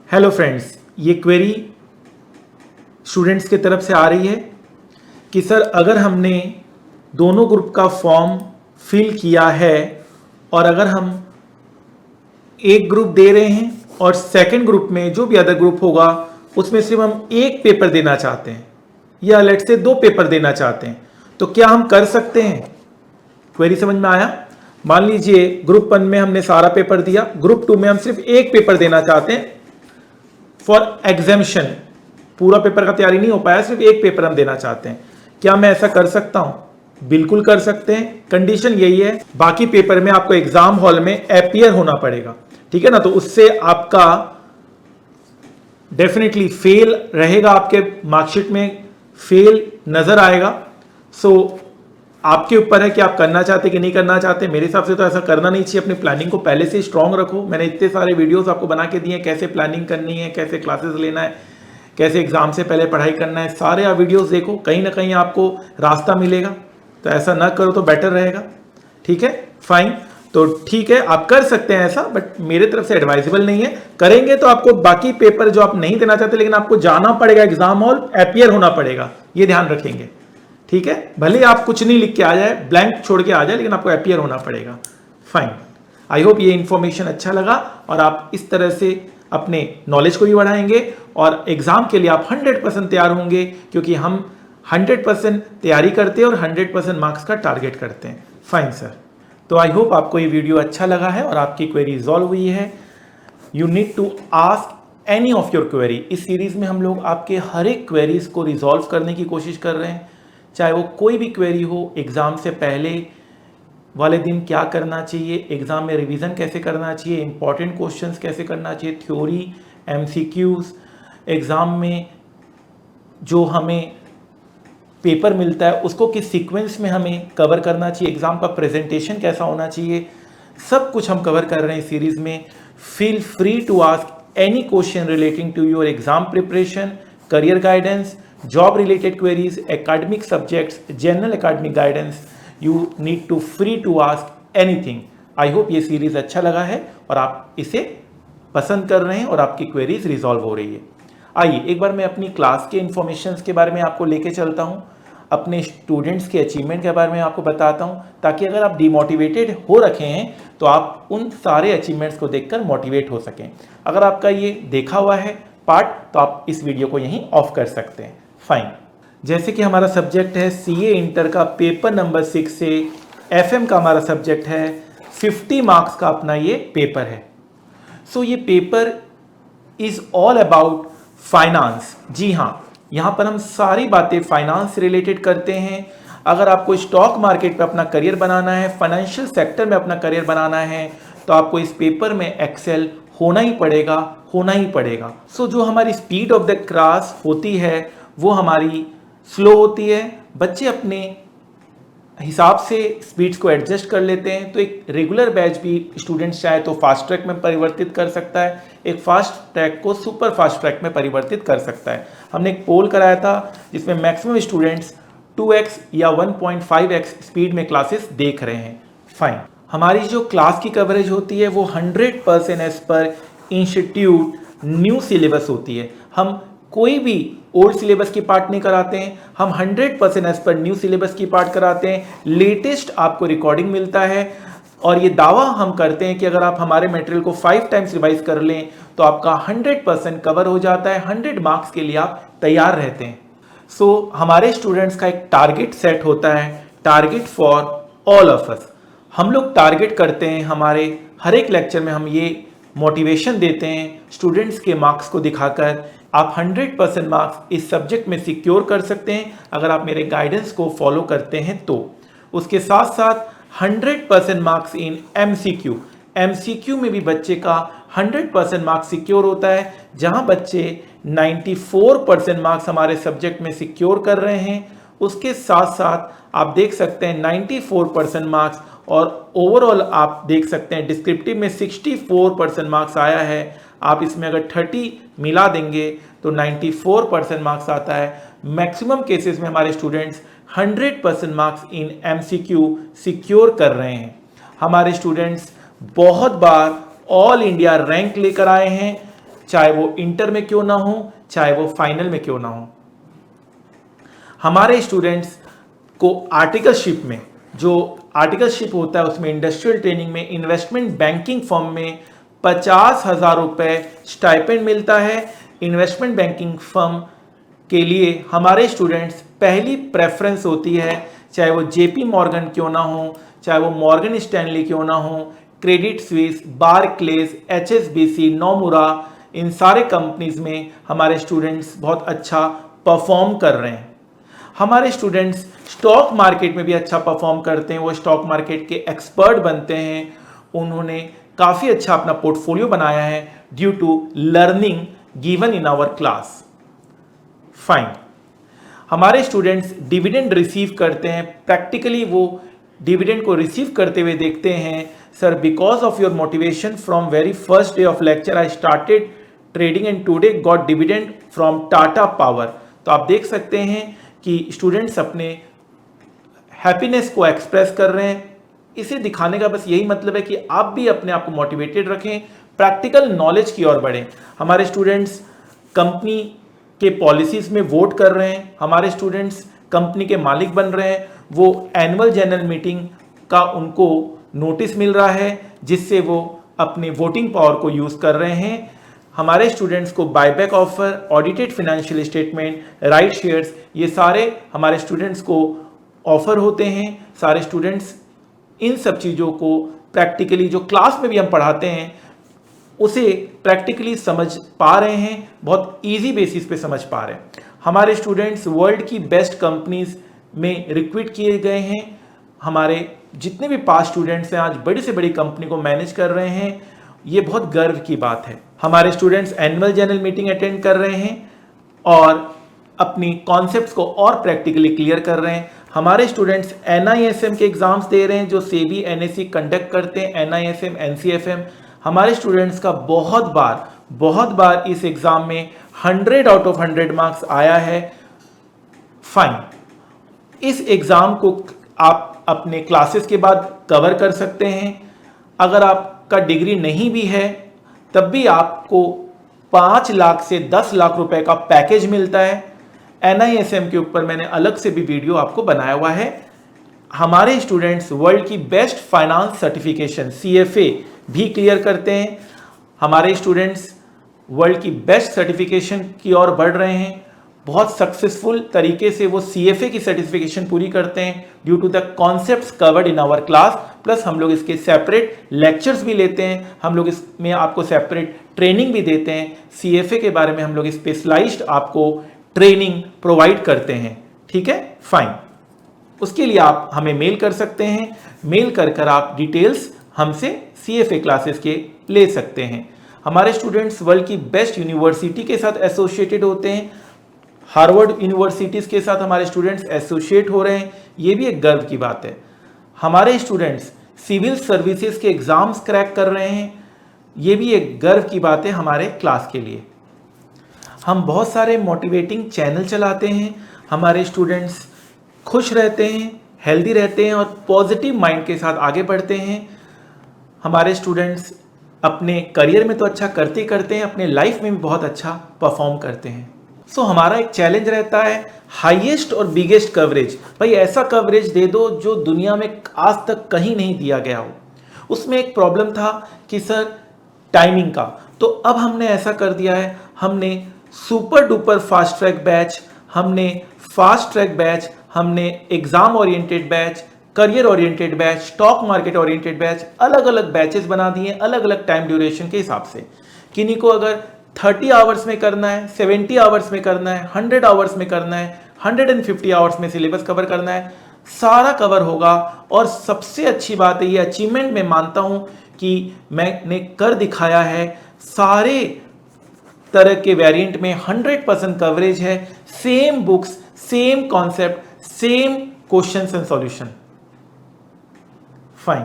Hello friends, ये query students की तरफ से आ रही है कि सर अगर हमने दोनों ग्रुप का फॉर्म फिल किया है और अगर हम एक ग्रुप दे रहे हैं और सेकंड ग्रुप में जो भी अदर ग्रुप होगा उसमें सिर्फ हम एक पेपर देना चाहते हैं या लेट से दो पेपर देना चाहते हैं, तो क्या हम कर सकते हैं? क्वेरी समझ में आया? मान लीजिए ग्रुप 1 में हमने सारा पेपर दिया, ग्रुप 2 में हम सिर्फ एक पेपर देना चाहते हैं फॉर एग्जामिशन, पूरा पेपर का तैयारी नहीं हो पाया, सिर्फ एक पेपर हम देना चाहते हैं। क्या मैं ऐसा कर सकता हूं? बिल्कुल कर सकते हैं। कंडीशन यही है, बाकी पेपर में आपको एग्जाम हॉल में अपीयर होना पड़ेगा, ठीक है ना? तो उससे आपका डेफिनेटली फेल रहेगा, आपके मार्कशीट में फेल नजर आएगा। सो आपके ऊपर है कि आप करना चाहते कि नहीं करना चाहते। मेरे हिसाब से तो ऐसा करना नहीं चाहिए। अपनी प्लानिंग को पहले से स्ट्रांग रखो। मैंने इतने सारे वीडियोस आपको बना के दिए हैं, कैसे प्लानिंग करनी है, कैसे क्लासेस लेना है, कैसे एग्जाम से पहले पढ़ाई करना है। सारे आप वीडियोस देखो, कहीं ना कहीं आपको रास्ता मिलेगा। तो ऐसा ना करो तो बेटर रहेगा, ठीक है? फाइन, तो ठीक है, आप कर सकते हैं ऐसा, बट मेरे तरफ से एडवाइजेबल नहीं है। करेंगे तो आपको बाकी पेपर जो आप नहीं देना चाहते, लेकिन आपको जाना पड़ेगा एग्जाम हॉल, अपीयर होना पड़ेगा, ये ध्यान रखेंगे, ठीक है? भले आप कुछ नहीं लिख के आ जाए, ब्लैंक छोड़ के आ जाए, लेकिन आपको अपीयर होना पड़ेगा। फाइन, आई होप ये इंफॉर्मेशन अच्छा लगा और आप इस तरह से अपने नॉलेज को भी बढ़ाएंगे और एग्जाम के लिए आप 100% तैयार होंगे, क्योंकि हम 100% तैयारी करते हैं और 100% मार्क्स का टारगेट करते हैं। फाइन सर, तो आई होप आपको ये वीडियो अच्छा लगा है और आपकी क्वेरी रिजॉल्व हुई है। You need to ask any of your query. इस सीरीज में हम लोग आपके हर एक क्वेरीज को रिजॉल्व करने की कोशिश कर रहे हैं, चाहे वो कोई भी क्वेरी हो। एग्जाम से पहले वाले दिन क्या करना चाहिए, एग्जाम में रिवीजन कैसे करना चाहिए, इंपॉर्टेंट क्वेश्चंस कैसे करना चाहिए, थ्योरी, एमसीक्यूज, एग्जाम में जो हमें पेपर मिलता है उसको किस सीक्वेंस में हमें कवर करना चाहिए, एग्जाम का प्रेजेंटेशन कैसा होना चाहिए, सब कुछ हम कवर कर रहे हैं इस सीरीज में। Feel free to ask any question relating to your exam preparation, career guidance, job related queries, academic subjects, general academic guidance. You need to free to ask anything. I hope ये series अच्छा लगा है और आप इसे पसंद कर रहे हैं और आपकी क्वेरीज रिजॉल्व हो रही है। आइए एक बार मैं अपनी क्लास के इंफॉर्मेशन के बारे में आपको लेके चलता हूँ, अपने स्टूडेंट्स के अचीवमेंट के बारे में आपको बताता हूँ, ताकि अगर आप डिमोटिवेटेड हो रखे हैं तो आप उन सारे अचीवमेंट्स को देखकर मोटिवेट हो सकें। अगर आपका ये देखा हुआ है पार्ट तो आप इस वीडियो को यहीं ऑफ कर सकते हैं। फाइन, जैसे कि हमारा सब्जेक्ट है सीए इंटर का पेपर नंबर 6 से एफएम का हमारा सब्जेक्ट है, 50 मार्क्स का अपना ये पेपर है। सो ये paper is all about finance. जी हाँ, यहाँ पर हम सारी बातें फाइनेंस से रिलेटेड करते हैं। अगर आपको स्टॉक मार्केट पे अपना करियर बनाना है, फाइनेंशियल सेक्टर में अपना करियर बनाना है, तो आपको इस पेपर में एक्सेल होना ही पड़ेगा, होना ही पड़ेगा। सो जो हमारी स्पीड ऑफ द क्लास होती है वो हमारी स्लो होती है। बच्चे अपने हिसाब से स्पीड्स को एडजस्ट कर लेते हैं। तो एक रेगुलर बैच भी स्टूडेंट्स चाहे तो फास्ट ट्रैक में परिवर्तित कर सकता है, एक फास्ट ट्रैक को सुपर फास्ट ट्रैक में परिवर्तित कर सकता है। हमने एक पोल कराया था जिसमें मैक्सिमम स्टूडेंट्स 2x या 1.5x स्पीड में क्लासेस देख रहे हैं। फाइन, हमारी जो क्लास की कवरेज होती है वो 100% as per institute new syllabus होती है। हम कोई भी ओल्ड सिलेबस की पार्ट नहीं कराते हैं, हम 100% एज पर न्यू सिलेबस की पार्ट कराते हैं। लेटेस्ट आपको रिकॉर्डिंग मिलता है और ये दावा हम करते हैं कि अगर आप हमारे मटेरियल को 5 टाइम्स रिवाइज कर लें तो आपका 100% कवर हो जाता है, 100 मार्क्स के लिए आप तैयार रहते हैं। सो हमारे स्टूडेंट्स का एक टारगेट सेट होता है, target for all of us. हम लोग टारगेट करते हैं, हमारे हर एक लेक्चर में हम ये मोटिवेशन देते हैं स्टूडेंट्स के मार्क्स को दिखाकर। आप 100% मार्क्स इस सब्जेक्ट में सिक्योर कर सकते हैं अगर आप मेरे गाइडेंस को फॉलो करते हैं तो। उसके साथ साथ 100% मार्क्स इन एमसीक्यू। एमसीक्यू में भी बच्चे का 100% मार्क्स सिक्योर होता है। जहां बच्चे 94% मार्क्स हमारे सब्जेक्ट में सिक्योर कर रहे हैं, उसके साथ साथ आप देख सकते हैं 94% मार्क्स, और ओवरऑल आप देख सकते हैं डिस्क्रिप्टिव में 64% मार्क्स आया है। आप इसमें अगर 30 मिला देंगे तो 94% मार्क्स आता है। मैक्सिमम केसेस में हमारे students 100% marks in MCQ secure कर रहे हैं। हमारे स्टूडेंट्स बहुत बार ऑल इंडिया रैंक लेकर आए हैं चाहे वो इंटर में क्यों ना हो, चाहे वो फाइनल में क्यों ना हो। हमारे स्टूडेंट्स को आर्टिकलशिप में, जो आर्टिकलशिप होता है उसमें इंडस्ट्रियल ट्रेनिंग में इन्वेस्टमेंट बैंकिंग फर्म में 50,000 रुपये स्टाइपेंड मिलता है। इन्वेस्टमेंट बैंकिंग फर्म के लिए हमारे स्टूडेंट्स पहली प्रेफरेंस होती है, चाहे वो जेपी मॉर्गन क्यों ना हो, चाहे वो मॉर्गन स्टैनली क्यों ना हो, क्रेडिट स्विस, बारक्लेज, एचएसबीसी, नोमुरा, इन सारे कंपनीज में हमारे स्टूडेंट्स बहुत अच्छा परफॉर्म कर रहे हैं। हमारे स्टूडेंट्स स्टॉक मार्केट में भी अच्छा परफॉर्म करते हैं, वो स्टॉक मार्केट के एक्सपर्ट बनते हैं, उन्होंने काफ़ी अच्छा अपना पोर्टफोलियो बनाया है due to learning given in our class. Fine. हमारे स्टूडेंट्स डिविडेंड रिसीव करते हैं, प्रैक्टिकली वो डिविडेंड को रिसीव करते हुए देखते हैं। Sir, because of your motivation from very first day of lecture I started trading and today got dividend from Tata power. तो आप देख सकते हैं कि स्टूडेंट्स अपने हैप्पीनेस को एक्सप्रेस कर रहे हैं। इसे दिखाने का बस यही मतलब है कि आप भी अपने आप को मोटिवेटेड रखें, प्रैक्टिकल नॉलेज की ओर बढ़ें। हमारे स्टूडेंट्स कंपनी के पॉलिसीज में वोट कर रहे हैं, हमारे स्टूडेंट्स कंपनी के मालिक बन रहे हैं, वो एनुअल जनरल मीटिंग का उनको नोटिस मिल रहा है जिससे वो अपने वोटिंग पावर को यूज़ कर रहे हैं। हमारे स्टूडेंट्स को buyback offer, audited financial statement, right shares, ये सारे हमारे स्टूडेंट्स को ऑफर होते हैं। सारे स्टूडेंट्स इन सब चीज़ों को प्रैक्टिकली जो क्लास में भी हम पढ़ाते हैं उसे प्रैक्टिकली समझ पा रहे हैं, बहुत इजी बेसिस पे समझ पा रहे हैं। हमारे स्टूडेंट्स वर्ल्ड की बेस्ट कंपनीज में रिक्रूट किए गए हैं। हमारे जितने भी पास स्टूडेंट्स हैं आज बड़ी से बड़ी कंपनी को मैनेज कर रहे हैं, ये बहुत गर्व की बात है। हमारे students annual general meeting attend कर रहे हैं और अपनी कॉन्सेप्ट्स को और प्रैक्टिकली क्लियर कर रहे हैं। हमारे स्टूडेंट्स NISM के एग्जाम्स दे रहे हैं जो सेबी NSE कंडक्ट करते हैं, NISM, NCFM। हमारे स्टूडेंट्स का बहुत बार इस एग्जाम में 100 आउट ऑफ 100 मार्क्स आया है। फाइन। इस एग्जाम को आप अपने क्लासेस के बाद कवर कर सकते हैं। अगर आपका डिग्री नहीं भी है तब भी आपको 5 लाख से 10 लाख रुपए का पैकेज मिलता है। NISM के ऊपर मैंने अलग से भी वीडियो आपको बनाया हुआ है। हमारे स्टूडेंट्स वर्ल्ड की बेस्ट फाइनेंस सर्टिफिकेशन CFA भी क्लियर करते हैं। हमारे स्टूडेंट्स वर्ल्ड की बेस्ट सर्टिफिकेशन की ओर बढ़ रहे हैं। बहुत सक्सेसफुल तरीके से वो CFA की सर्टिफिकेशन पूरी करते हैं due to the concepts covered in our class. Plus हम लोग इसके सेपरेट लेक्चर्स भी लेते हैं, हम लोग इसमें आपको सेपरेट ट्रेनिंग भी देते हैं। CFA के बारे में हम लोग स्पेशलाइज्ड आपको ट्रेनिंग प्रोवाइड करते हैं। ठीक है, फाइन। उसके लिए आप हमें मेल कर सकते हैं, मेल कर आप डिटेल्स हमसे CFA क्लासेस के ले सकते हैं। हमारे स्टूडेंट्स वर्ल्ड की बेस्ट यूनिवर्सिटी के साथ एसोसिएटेड होते हैं। हार्वर्ड यूनिवर्सिटीज़ के साथ हमारे स्टूडेंट्स एसोसिएट हो रहे हैं, ये भी एक गर्व की बात है। हमारे स्टूडेंट्स सिविल सर्विसेज के एग्ज़ाम्स क्रैक कर रहे हैं, ये भी एक गर्व की बात है हमारे क्लास के लिए। हम बहुत सारे मोटिवेटिंग चैनल चलाते हैं, हमारे स्टूडेंट्स खुश रहते हैं, हेल्दी रहते हैं और पॉजिटिव माइंड के साथ आगे बढ़ते हैं। हमारे स्टूडेंट्स अपने करियर में तो अच्छा करते करते हैं, अपने लाइफ में भी बहुत अच्छा परफॉर्म करते हैं। सो हमारा एक चैलेंज रहता है हाईएस्ट और बिगेस्ट कवरेज। भाई ऐसा कवरेज दे दो जो दुनिया में आज तक कहीं नहीं दिया गया हो। उसमें एक प्रॉब्लम था कि सर टाइमिंग का, तो अब हमने ऐसा कर दिया है, हमने super duper fast track batch, हमने फास्ट ट्रैक बैच, हमने exam oriented batch, career oriented batch, stock market oriented batch, अलग अलग बैचेस बना दिए अलग अलग टाइम ड्यूरेशन के हिसाब से। किन्हीं को अगर 30 आवर्स में करना है, 70 आवर्स में करना है, 100 आवर्स में करना है, 150 आवर्स में सिलेबस कवर करना है, सारा कवर होगा। और सबसे अच्छी बात है, ये अचीवमेंट मैं मानता हूं कि मैंने कर दिखाया है। सारे तरह के वेरिएंट में 100% कवरेज है, same books, same concept, same questions and solution. Fine.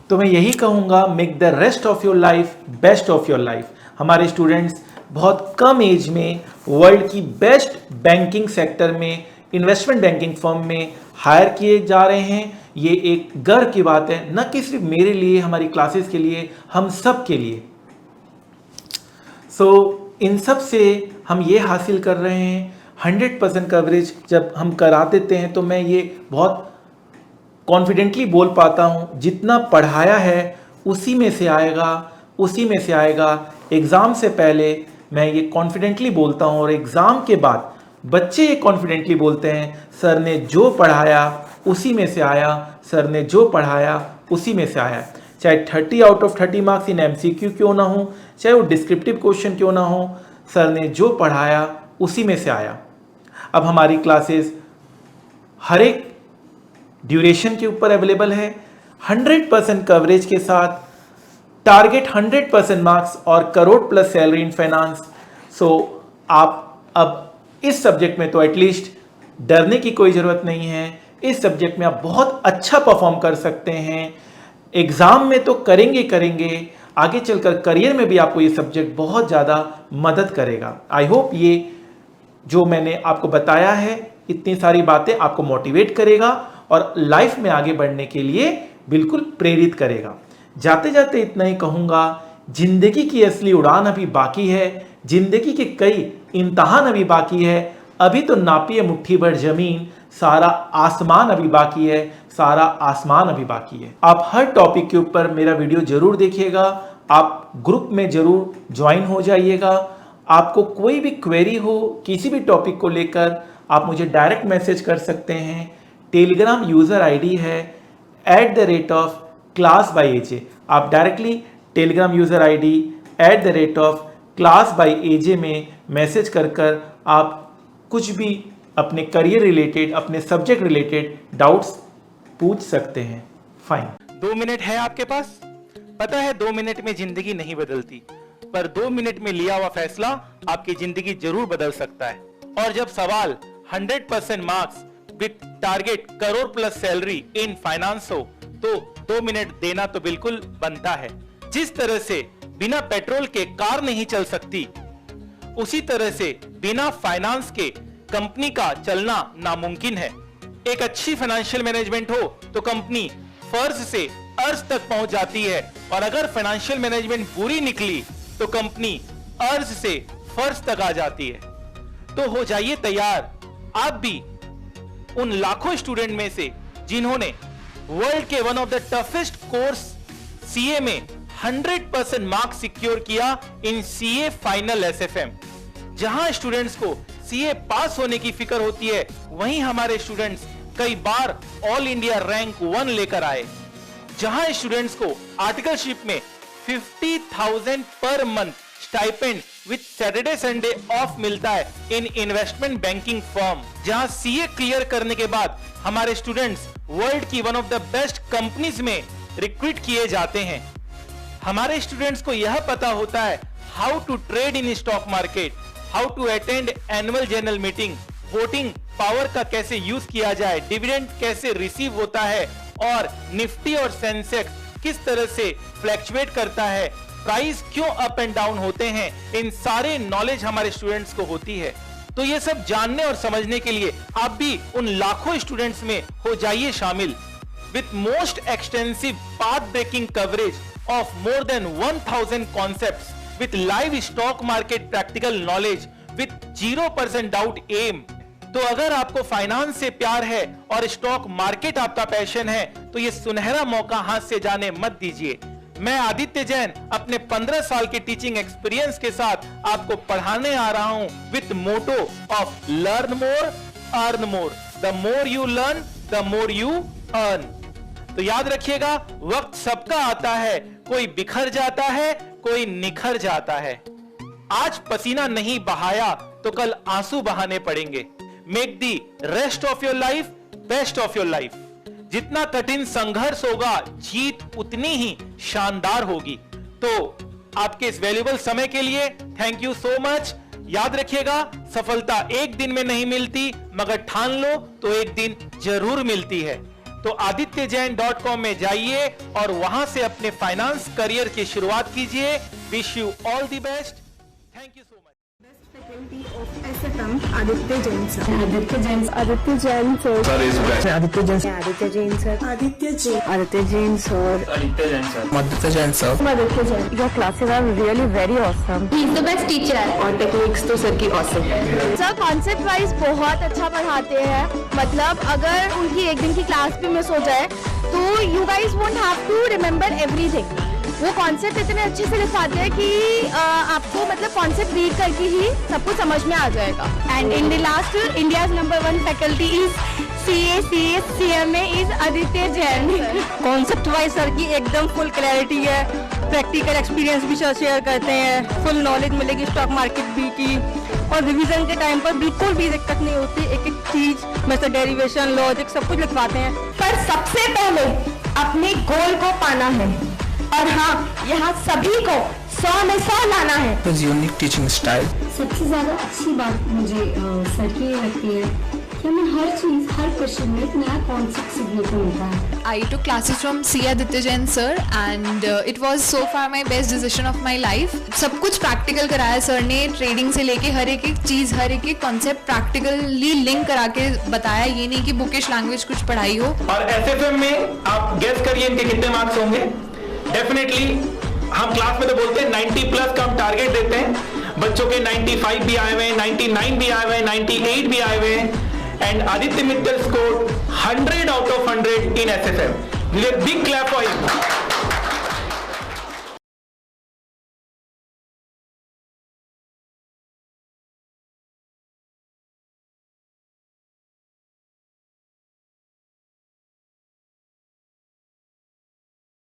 तो मैं यही कहूंगा, make the rest of your life best of your life. हमारे स्टूडेंट्स बहुत कम एज में वर्ल्ड की बेस्ट बैंकिंग सेक्टर में, इन्वेस्टमेंट बैंकिंग फर्म में हायर किए जा रहे हैं। ये एक गर्व की बात है, न कि सिर्फ मेरे लिए, हमारी क्लासेस के लिए, हम सब के लिए। सो इन सब से हम ये हासिल कर रहे हैं 100% कवरेज जब हम करा देते हैं तो मैं ये बहुत कॉन्फिडेंटली बोल पाता हूँ जितना पढ़ाया है उसी में से आएगा। एग्ज़ाम से पहले मैं ये कॉन्फिडेंटली बोलता हूँ और एग्ज़ाम के बाद बच्चे ये कॉन्फिडेंटली बोलते हैं सर ने जो पढ़ाया उसी में से आया, सर ने जो पढ़ाया उसी में से आया। चाहे 30 out of 30 marks in MCQ क्यों ना हो, चाहे वो डिस्क्रिप्टिव क्वेश्चन क्यों ना हो, सर ने जो पढ़ाया उसी में से आया। अब हमारी क्लासेस हर एक ड्यूरेशन के ऊपर अवेलेबल है, 100% कवरेज के साथ, टारगेट 100% मार्क्स और crore plus salary in finance. So आप अब इस सब्जेक्ट में तो एटलीस्ट डरने की कोई ज़रूरत नहीं है। इस सब्जेक्ट में आप बहुत अच्छा परफॉर्म कर सकते हैं। एग्ज़ाम में तो करेंगे, आगे चलकर करियर में भी आपको ये सब्जेक्ट बहुत ज़्यादा मदद करेगा। आई होप ये जो मैंने आपको बताया है, इतनी सारी बातें आपको मोटिवेट करेगा और लाइफ में आगे बढ़ने के लिए बिल्कुल प्रेरित करेगा। जाते जाते इतना ही कहूँगा, जिंदगी की असली उड़ान अभी बाकी है, जिंदगी के कई इम्तहान अभी बाकी है। अभी तो नापिए मुट्ठी भर जमीन, सारा आसमान अभी बाकी है, सारा आसमान अभी बाकी है। आप हर टॉपिक के ऊपर मेरा वीडियो जरूर देखिएगा, आप ग्रुप में जरूर ज्वाइन हो जाइएगा। आपको कोई भी क्वेरी हो किसी भी टॉपिक को लेकर आप मुझे डायरेक्ट मैसेज कर सकते हैं। टेलीग्राम यूज़र आईडी है @class_by_aj। आप directly Telegram user ID @class_by_aj में मैसेज कर आप कुछ भी अपने करियर रिलेटेड, अपने सब्जेक्ट रिलेटेड डाउट्स पूछ सकते हैं। फाइन। 2 मिनट है आपके पास? पता है 2 मिनट में जिंदगी नहीं बदलती, पर 2 मिनट में लिया हुआ फैसला आपकी जिंदगी जरूर बदल सकता है। और जब सवाल 100% marks with target crore plus salary in finance हो तो 2 मिनट देना तो बिल्कुल बनता है। जिस तरह से बिना पेट्रोल के कार नहीं चल सकती, उसी तरह से बिना फाइनेंस के कंपनी का चलना नामुमकिन है। एक अच्छी फाइनेंशियल मैनेजमेंट हो तो कंपनी फर्ज से अर्ज तक पहुंच जाती है, और अगर फाइनेंशियल मैनेजमेंट बुरी निकली तो कंपनी अर्ज से फर्ज तक आ जाती है। तो हो जाइए तैयार आप भी उन लाखों स्टूडेंट में से जिन्होंने वर्ल्ड के one of the toughest course CA में 100% मार्क्स सिक्योर किया इन सीए फाइनल SFM। जहां स्टूडेंट्स को सीए पास होने की फिक्र होती है, वहीं हमारे स्टूडेंट्स कई बार ऑल इंडिया रैंक 1 लेकर आए। जहां स्टूडेंट्स को आर्टिकलशिप में 50,000 per month stipend with Saturday Sunday off मिलता है इन इन्वेस्टमेंट बैंकिंग फर्म। जहां सीए क्लियर करने के बाद हमारे स्टूडेंट्स वर्ल्ड की one of the best companies में रिक्रूट किए जाते हैं। हमारे स्टूडेंट्स को यह पता होता है how to trade in stock market, how to attend annual general meeting, voting power का कैसे यूज किया जाए, डिविडेंड कैसे रिसीव होता है, और निफ्टी और सेंसेक्स किस तरह से फ्लैक्चुएट करता है, प्राइस क्यों अप एंड डाउन होते हैं। इन सारे नॉलेज हमारे स्टूडेंट्स को होती है। तो ये सब जानने और समझने के लिए आप भी उन लाखों स्टूडेंट्स में हो जाइए शामिल। With most extensive path breaking coverage of more than 1000 concepts with live stock market practical knowledge with 0% doubt aim। तो अगर आपको फाइनेंस से प्यार है और स्टॉक मार्केट आपका पैशन है तो ये सुनहरा मौका हाथ से जाने मत दीजिए। मैं आदित्य जैन अपने 15 साल के टीचिंग एक्सपीरियंस के साथ आपको पढ़ाने आ रहा हूं with motto of learn more earn more. The more you learn the more you earn. तो याद रखिएगा, वक्त सबका आता है, कोई बिखर जाता है, कोई निखर जाता है। आज पसीना नहीं बहाया तो कल आंसू बहाने पड़ेंगे। Make the rest of your life best of your life. जितना कठिन संघर्ष होगा, जीत उतनी ही शानदार होगी। तो आपके इस वैल्यूएबल समय के लिए थैंक यू सो मच। याद रखिएगा, सफलता एक दिन में नहीं मिलती, मगर ठान लो तो एक दिन जरूर मिलती है। तो adityajain.com में जाइए और वहां से अपने फाइनेंस करियर की शुरुआत कीजिए। Wish you all the best. Thank you so much. Best faculty of SFM, Aditya Jain sir. Aditya Jain sir. Aditya Jain sir. Aditya Jain sir. Aditya Jain sir. Aditya Jain. Aditya Jain sir. Aditya Jain sir. Aditya Jain sir. Aditya Jain. Your classes are really very awesome. He is the best teacher. और techniques तो sir की awesome. Sir concept wise बहुत अच्छा पढ़ाते हैं, मतलब अगर उनकी एक दिन की क्लास भी मिस हो जाए तो you guys won't have to remember everything. वो कॉन्सेप्ट इतने अच्छे से लिखवाते हैं कि आपको मतलब कॉन्सेप्ट रीड करके ही सब कुछ समझ में आ जाएगा। And in the last India's number 1 faculty is CMA is Aditya Jain. Concept wise sir की एकदम फुल क्लैरिटी है, प्रैक्टिकल एक्सपीरियंस भी सर शेयर करते हैं, फुल नॉलेज मिलेगी स्टॉक मार्केट भी की, और रिवीजन के टाइम पर बिल्कुल भी दिक्कत नहीं होती। एक एक चीज में डेरिवेशन लॉजिक सब कुछ लिखवाते हैं। पर सबसे पहले अपने गोल को पाना है, और हाँ यहाँ सभी को 100 में 100 लाना है। Unique teaching style. सबसे ज़्यादा अच्छी बात मुझे सर की ये लगती है कि हमें हर चीज़, हर क्वेश्चन में एक नया कॉन्सेप्ट सीखने को मिलता है। I took classes from C. Aditya Jain sir and it was so far my best decision of my life. सब कुछ प्रैक्टिकल कराया सर ने, ट्रेडिंग से लेके हर एक चीज़, हर एक कॉन्सेप्ट प्रैक्टिकली लिंक करा के बताया। ये नहीं कि बुकिश लैंग्वेज कुछ पढ़ाई हो। और SFM में आप गेस करिए इनके कितने मार्क्स होंगे। डेफिनेटली हम क्लास में तो बोलते हैं 90 प्लस का हम टारगेट देते हैं। बच्चों के 95 भी आए हुए हैं, 99 भी आए हुए हैं, 98 भी आए हुए हैं। And Aditya Mittal score 100 out of 100 in SFM. Give a big clap for him.